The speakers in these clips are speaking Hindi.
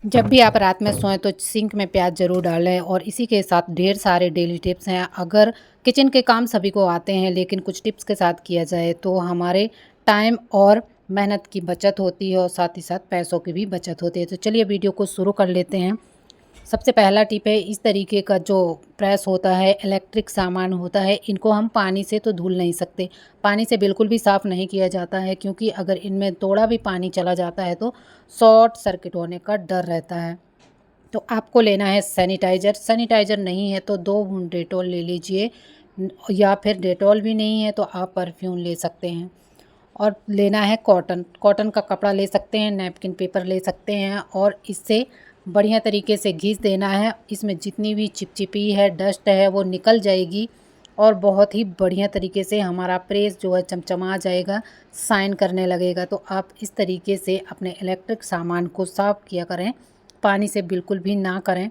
जब भी आप रात में सोएं तो सिंक में प्याज ज़रूर डालें। और इसी के साथ ढेर सारे डेली टिप्स हैं। अगर किचन के काम सभी को आते हैं लेकिन कुछ टिप्स के साथ किया जाए तो हमारे टाइम और मेहनत की बचत होती है और साथ ही साथ पैसों की भी बचत होती है। तो चलिए वीडियो को शुरू कर लेते हैं। सबसे पहला टिप है, इस तरीके का जो प्रेस होता है, इलेक्ट्रिक सामान होता है, इनको हम पानी से तो धुल नहीं सकते। पानी से बिल्कुल भी साफ़ नहीं किया जाता है, क्योंकि अगर इनमें थोड़ा भी पानी चला जाता है तो शॉर्ट सर्किट होने का डर रहता है। तो आपको लेना है सैनिटाइज़र। सैनिटाइज़र नहीं है तो 2 बूंद डेटॉल ले लीजिए, या फिर डेटॉल भी नहीं है तो आप परफ्यूम ले सकते हैं। और लेना है कॉटन। कॉटन का कपड़ा ले सकते हैं, नैपकिन पेपर ले सकते हैं, और इससे बढ़िया तरीके से घिस देना है। इसमें जितनी भी चिपचिपी है, डस्ट है, वो निकल जाएगी और बहुत ही बढ़िया तरीके से हमारा प्रेस जो है चमचमा जाएगा, शाइन करने लगेगा। तो आप इस तरीके से अपने इलेक्ट्रिक सामान को साफ़ किया करें, पानी से बिल्कुल भी ना करें।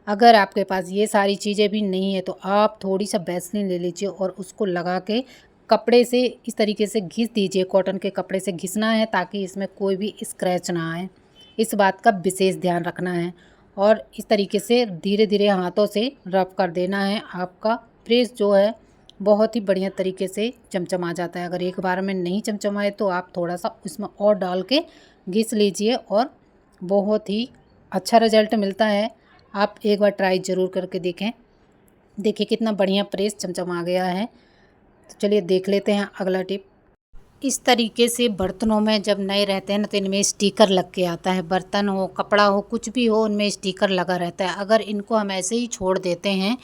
अगर आपके पास ये सारी चीज़ें भी नहीं है तो आप थोड़ी सा वैसलीन ले लीजिए और उसको लगा के कपड़े से इस तरीके से घिस दीजिए। कॉटन के कपड़े से घिसना है ताकि इसमें कोई भी स्क्रैच ना आए, इस बात का विशेष ध्यान रखना है। और इस तरीके से धीरे धीरे हाथों से रब कर देना है। आपका प्रेस जो है बहुत ही बढ़िया तरीके से चमचमा जाता है। अगर एक बार में नहीं चमचमाए तो आप थोड़ा सा उसमें और डाल के घिस लीजिए और बहुत ही अच्छा रिजल्ट मिलता है। आप एक बार ट्राई ज़रूर करके देखें। देखिए कितना बढ़िया प्रेस चमचमा गया है। तो चलिए देख लेते हैं अगला टिप। इस तरीके से बर्तनों में जब नए रहते हैं ना तो इनमें स्टिकर लग के आता है। बर्तन हो, कपड़ा हो, कुछ भी हो, उनमें स्टिकर लगा रहता है। अगर इनको हम ऐसे ही छोड़ देते हैं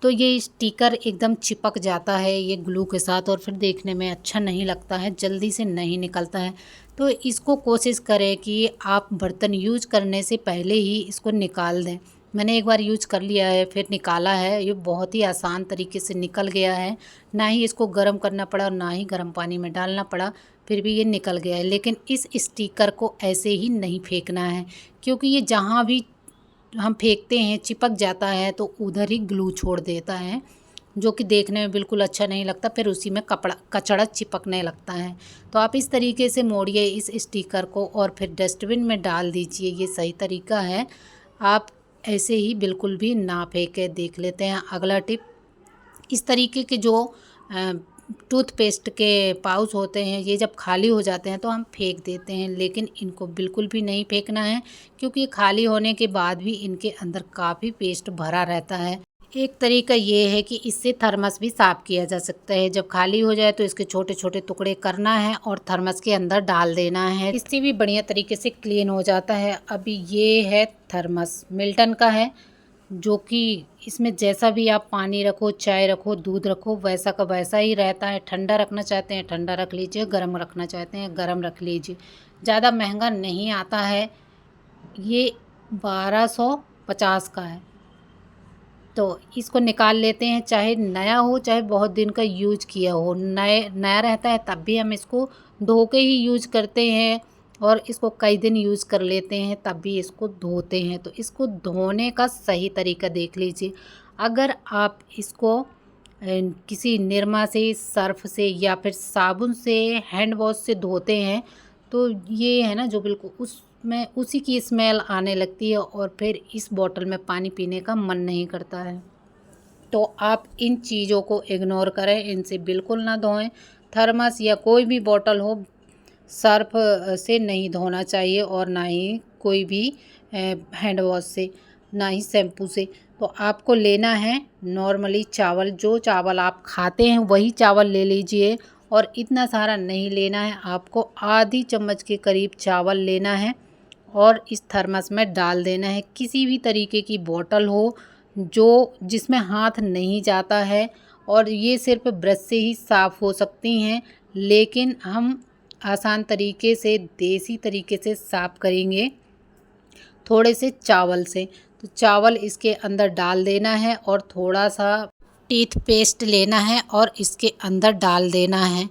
तो ये स्टिकर एकदम चिपक जाता है ये ग्लू के साथ, और फिर देखने में अच्छा नहीं लगता है, जल्दी से नहीं निकलता है। तो इसको कोशिश करें कि आप बर्तन यूज करने से पहले ही इसको निकाल दें। मैंने एक बार यूज कर लिया है, फिर निकाला है, ये बहुत ही आसान तरीके से निकल गया है। ना ही इसको गर्म करना पड़ा और ना ही गर्म पानी में डालना पड़ा, फिर भी ये निकल गया है। लेकिन इस स्टिकर को ऐसे ही नहीं फेंकना है, क्योंकि ये जहाँ भी हम फेंकते हैं चिपक जाता है तो उधर ही ग्लू छोड़ देता है, जो कि देखने में बिल्कुल अच्छा नहीं लगता। फिर उसी में कपड़ा कचड़ा चिपकने लगता है। तो आप इस तरीके से मोड़िए इस स्टिकर को और फिर डस्टबिन में डाल दीजिए। ये सही तरीका है। आप ऐसे ही बिल्कुल भी ना फेंके। देख लेते हैं अगला टिप। इस तरीके के जो टूथपेस्ट के पाउच होते हैं, ये जब खाली हो जाते हैं तो हम फेंक देते हैं, लेकिन इनको बिल्कुल भी नहीं फेंकना है, क्योंकि खाली होने के बाद भी इनके अंदर काफ़ी पेस्ट भरा रहता है। एक तरीका ये है कि इससे थर्मस भी साफ़ किया जा सकता है। जब खाली हो जाए तो इसके छोटे छोटे टुकड़े करना है और थर्मस के अंदर डाल देना है, इससे भी बढ़िया तरीके से क्लीन हो जाता है। अभी ये है थर्मस, मिल्टन का है, जो कि इसमें जैसा भी आप पानी रखो, चाय रखो, दूध रखो, वैसा का वैसा ही रहता है। ठंडा रखना चाहते हैं ठंडा रख लीजिए, गर्म रखना चाहते हैं गर्म रख लीजिए। ज़्यादा महंगा नहीं आता है, ये 1250 का है। तो इसको निकाल लेते हैं, चाहे नया हो चाहे बहुत दिन का यूज किया हो। नया रहता है तब भी हम इसको धो के ही यूज करते हैं, और इसको कई दिन यूज़ कर लेते हैं तब भी इसको धोते हैं। तो इसको धोने का सही तरीका देख लीजिए। अगर आप इसको किसी निरमा से, सर्फ से या फिर साबुन से, हैंड वॉश से धोते हैं तो ये है ना जो बिल्कुल उसमें उसी की स्मेल आने लगती है, और फिर इस बॉटल में पानी पीने का मन नहीं करता है। तो आप इन चीज़ों को इग्नोर करें, इनसे बिल्कुल ना धोएं। थर्मस या कोई भी बॉटल हो, सर्फ से नहीं धोना चाहिए, और ना ही कोई भी हैंड वॉश से, ना ही शैम्पू से। तो आपको लेना है नॉर्मली चावल, जो चावल आप खाते हैं वही चावल ले लीजिए, और इतना सारा नहीं लेना है। आपको आधी चम्मच के करीब चावल लेना है और इस थर्मस में डाल देना है। किसी भी तरीके की बॉटल हो जो जिसमें हाथ नहीं जाता है, और ये सिर्फ ब्रश से ही साफ़ हो सकती हैं, लेकिन हम आसान तरीके से, देसी तरीके से साफ़ करेंगे थोड़े से चावल से। तो चावल इसके अंदर डाल देना है और थोड़ा सा टीथ पेस्ट लेना है और इसके अंदर डाल देना है।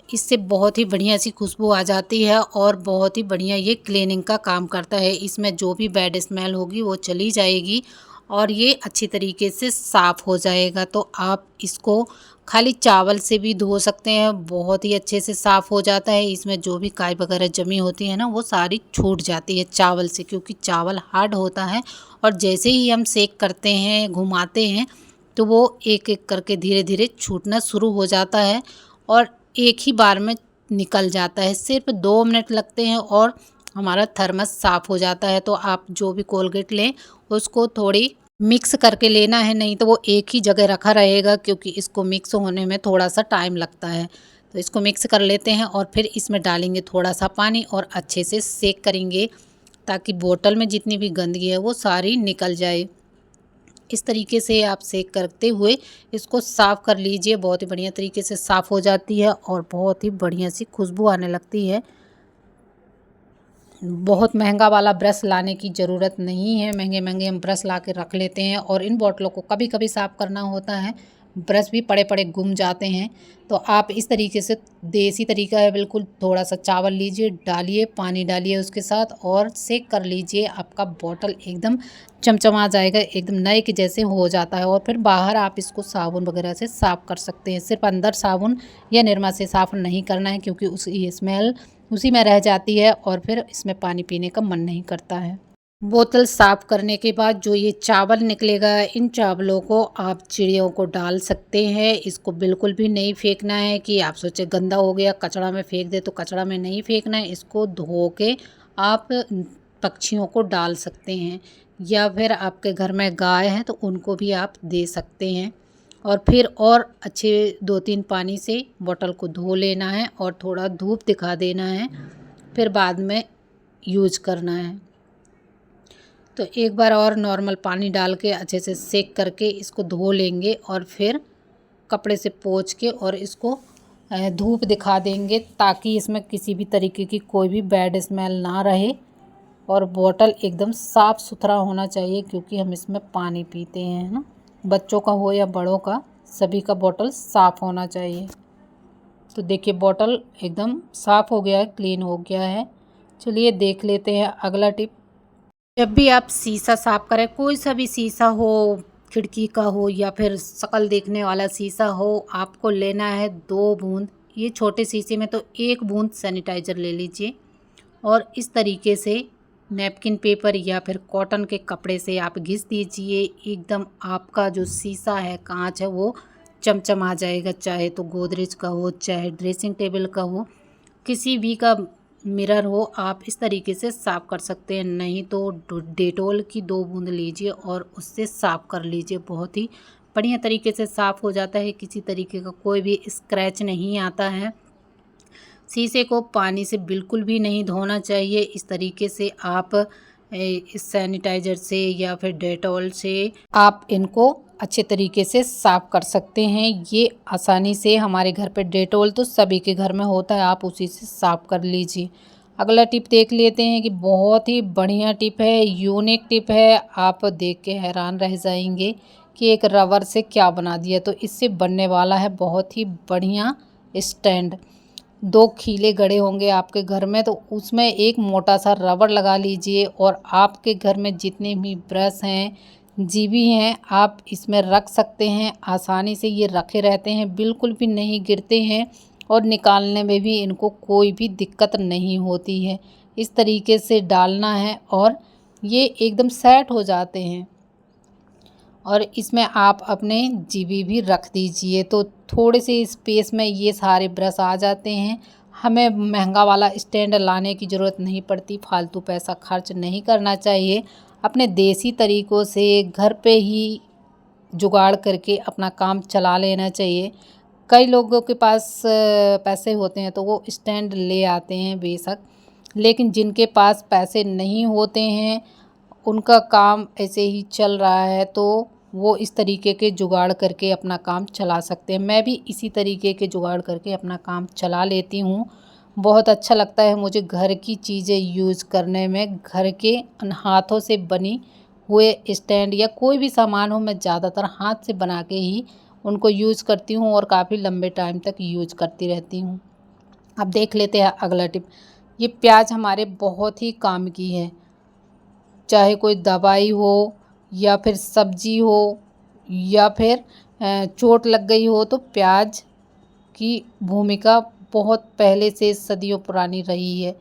इससे बहुत ही बढ़िया सी खुशबू आ जाती है और बहुत ही बढ़िया ये क्लीनिंग का काम करता है। इसमें जो भी बैड स्मेल होगी वो चली जाएगी, और ये अच्छी तरीके से साफ़ हो जाएगा। तो आप इसको खाली चावल से भी धो सकते हैं, बहुत ही अच्छे से साफ़ हो जाता है। इसमें जो भी काई वगैरह जमी होती है ना, वो सारी छूट जाती है चावल से, क्योंकि चावल हार्ड होता है। और जैसे ही हम सेक करते हैं, घुमाते हैं, तो वो एक एक करके धीरे धीरे छूटना शुरू हो जाता है और एक ही बार में निकल जाता है। सिर्फ 2 मिनट लगते हैं और हमारा थर्मस साफ़ हो जाता है। तो आप जो भी कोलगेट लें उसको थोड़ी मिक्स करके लेना है, नहीं तो वो एक ही जगह रखा रहेगा, क्योंकि इसको मिक्स होने में थोड़ा सा टाइम लगता है। तो इसको मिक्स कर लेते हैं और फिर इसमें डालेंगे थोड़ा सा पानी और अच्छे से सेक करेंगे, ताकि बोतल में जितनी भी गंदगी है वो सारी निकल जाए। इस तरीके से आप सेक करते हुए इसको साफ़ कर लीजिए। बहुत ही बढ़िया तरीके से साफ़ हो जाती है और बहुत ही बढ़िया सी खुशबू आने लगती है। बहुत महंगा वाला ब्रश लाने की ज़रूरत नहीं है। महंगे महंगे हम ब्रश ला के रख लेते हैं और इन बॉटलों को कभी कभी साफ़ करना होता है, ब्रश भी पड़े पड़े गुम जाते हैं। तो आप इस तरीके से, देसी तरीका है बिल्कुल, थोड़ा सा चावल लीजिए, डालिए, पानी डालिए उसके साथ और सेक कर लीजिए। आपका बॉटल एकदम चमचमा जाएगा, एकदम नए के जैसे हो जाता है। और फिर बाहर आप इसको साबुन वगैरह से साफ़ कर सकते हैं। सिर्फ अंदर साबुन या निरमा से साफ़ नहीं करना है, क्योंकि उसकी स्मेल उसी में रह जाती है और फिर इसमें पानी पीने का मन नहीं करता है। बोतल साफ़ करने के बाद जो ये चावल निकलेगा, इन चावलों को आप चिड़ियों को डाल सकते हैं। इसको बिल्कुल भी नहीं फेंकना है कि आप सोचे गंदा हो गया कचड़ा में फेंक दे, तो कचड़ा में नहीं फेंकना है। इसको धो के आप पक्षियों को डाल सकते हैं, या फिर आपके घर में गाय है तो उनको भी आप दे सकते हैं। और फिर और अच्छे 2-3 पानी से बोतल को धो लेना है और थोड़ा धूप दिखा देना है, फिर बाद में यूज करना है। तो एक बार और नॉर्मल पानी डाल के अच्छे से सेक करके इसको धो लेंगे और फिर कपड़े से पोंछ के और इसको धूप दिखा देंगे, ताकि इसमें किसी भी तरीके की कोई भी बैड स्मेल ना रहे। और बॉटल एकदम साफ़ सुथरा होना चाहिए, क्योंकि हम इसमें पानी पीते हैं ना, बच्चों का हो या बड़ों का, सभी का बॉटल साफ़ होना चाहिए। तो देखिए बॉटल एकदम साफ़ हो गया है, क्लीन हो गया है। चलिए देख लेते हैं अगला टिप। जब भी आप शीशा साफ़ करें, कोई सा भी शीशा हो, खिड़की का हो या फिर शक्ल देखने वाला शीशा हो, आपको लेना है 2 बूंद। ये छोटे शीशे में तो 1 बूंद सैनिटाइज़र ले लीजिए और इस तरीके से नैपकिन पेपर या फिर कॉटन के कपड़े से आप घिस दीजिए। एकदम आपका जो शीशा है, कांच है, वो चमचमा जाएगा। चाहे तो गोदरेज का हो, चाहे ड्रेसिंग टेबल का हो, किसी भी का मिरर हो, आप इस तरीके से साफ़ कर सकते हैं। नहीं तो डेटॉल की 2 बूंद लीजिए और उससे साफ़ कर लीजिए। बहुत ही बढ़िया तरीके से साफ़ हो जाता है, किसी तरीके का कोई भी स्क्रैच नहीं आता है। शीशे को पानी से बिल्कुल भी नहीं धोना चाहिए। इस तरीके से आप इस सैनिटाइज़र से या फिर डेटॉल से आप इनको अच्छे तरीके से साफ़ कर सकते हैं। ये आसानी से, हमारे घर पे डेटॉल तो सभी के घर में होता है, आप उसी से साफ़ कर लीजिए। अगला टिप देख लेते हैं कि बहुत ही बढ़िया टिप है, यूनिक टिप है। आप देख के हैरान रह जाएंगे कि एक रबर से क्या बना दिया। तो इससे बनने वाला है बहुत ही बढ़िया स्टैंड। 2 खीले गड़े होंगे आपके घर में, तो उसमें एक मोटा सा रबड़ लगा लीजिए और आपके घर में जितने भी ब्रश हैं, जीभी हैं, आप इसमें रख सकते हैं। आसानी से ये रखे रहते हैं, बिल्कुल भी नहीं गिरते हैं और निकालने में भी इनको कोई भी दिक्कत नहीं होती है। इस तरीके से डालना है और ये एकदम सेट हो जाते हैं। और इसमें आप अपने जीबी भी रख दीजिए, तो थोड़े से स्पेस में ये सारे ब्रश आ जाते हैं। हमें महंगा वाला स्टैंड लाने की ज़रूरत नहीं पड़ती, फालतू पैसा खर्च नहीं करना चाहिए। अपने देसी तरीक़ों से घर पे ही जुगाड़ करके अपना काम चला लेना चाहिए। कई लोगों के पास पैसे होते हैं तो वो स्टैंड ले आते हैं बेशक, लेकिन जिनके पास पैसे नहीं होते हैं, उनका काम ऐसे ही चल रहा है, तो वो इस तरीके के जुगाड़ करके अपना काम चला सकते हैं। मैं भी इसी तरीके के जुगाड़ करके अपना काम चला लेती हूँ। बहुत अच्छा लगता है मुझे घर की चीज़ें यूज़ करने में। घर के हाथों से बनी हुए स्टैंड या कोई भी सामान हो, मैं ज़्यादातर हाथ से बना के ही उनको यूज़ करती हूँ और काफ़ी लंबे टाइम तक यूज़ करती रहती हूँ। अब देख लेते हैं अगला टिप। ये प्याज हमारे बहुत ही काम की है, चाहे कोई दवाई हो, या फिर सब्जी हो या फिर चोट लग गई हो, तो प्याज की भूमिका बहुत पहले से सदियों पुरानी रही है।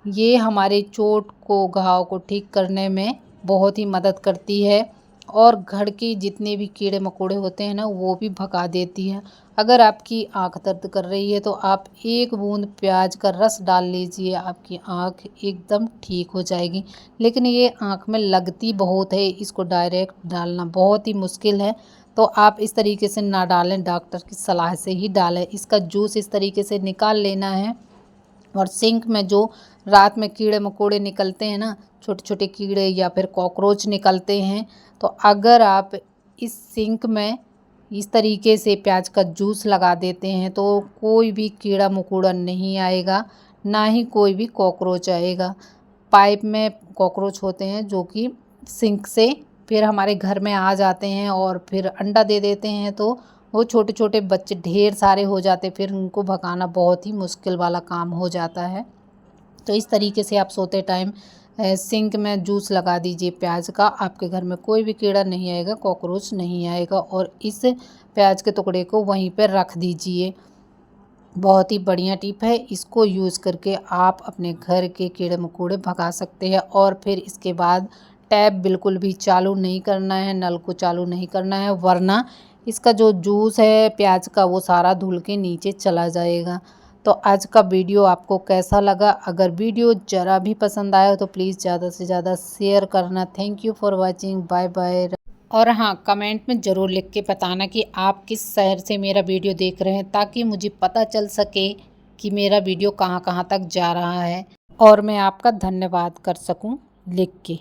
ये हमारे चोट को, घाव को ठीक करने में बहुत ही मदद करती है और घर के जितने भी कीड़े मकोड़े होते हैं ना, वो भी भगा देती है। अगर आपकी आँख दर्द कर रही है तो आप 1 बूंद प्याज का रस डाल लीजिए, आपकी आँख एकदम ठीक हो जाएगी। लेकिन ये आँख में लगती बहुत है, इसको डायरेक्ट डालना बहुत ही मुश्किल है, तो आप इस तरीके से ना डालें, डॉक्टर की सलाह से ही डालें। इसका जूस इस तरीके से निकाल लेना है और सिंक में जो रात में कीड़े मकोड़े निकलते हैं ना, छोटे छोटे कीड़े या फिर कॉकरोच निकलते हैं, तो अगर आप इस सिंक में इस तरीके से प्याज का जूस लगा देते हैं तो कोई भी कीड़ा मकोड़ा नहीं आएगा, ना ही कोई भी कॉकरोच आएगा। पाइप में कॉकरोच होते हैं जो कि सिंक से फिर हमारे घर में आ जाते हैं और फिर अंडा दे देते हैं, तो वो छोटे छोटे बच्चे ढेर सारे हो जाते, फिर उनको भगाना बहुत ही मुश्किल वाला काम हो जाता है। तो इस तरीके से आप सोते टाइम सिंक में जूस लगा दीजिए प्याज का, आपके घर में कोई भी कीड़ा नहीं आएगा, कॉकरोच नहीं आएगा और इस प्याज के टुकड़े को वहीं पर रख दीजिए। बहुत ही बढ़िया टिप है, इसको यूज़ करके आप अपने घर के कीड़े मकोड़े भगा सकते हैं। और फिर इसके बाद टैप बिल्कुल भी चालू नहीं करना है, नल को चालू नहीं करना है, वरना इसका जो जूस है प्याज का वो सारा धुल के नीचे चला जाएगा। तो आज का वीडियो आपको कैसा लगा? अगर वीडियो ज़रा भी पसंद आया तो प्लीज़ ज़्यादा से ज़्यादा शेयर करना। Thank you for watching, bye bye. और हाँ, कमेंट में ज़रूर लिख के बताना कि आप किस शहर से मेरा वीडियो देख रहे हैं, ताकि मुझे पता चल सके कि मेरा वीडियो कहाँ कहाँ तक जा रहा है और मैं आपका धन्यवाद कर सकूं लिख के।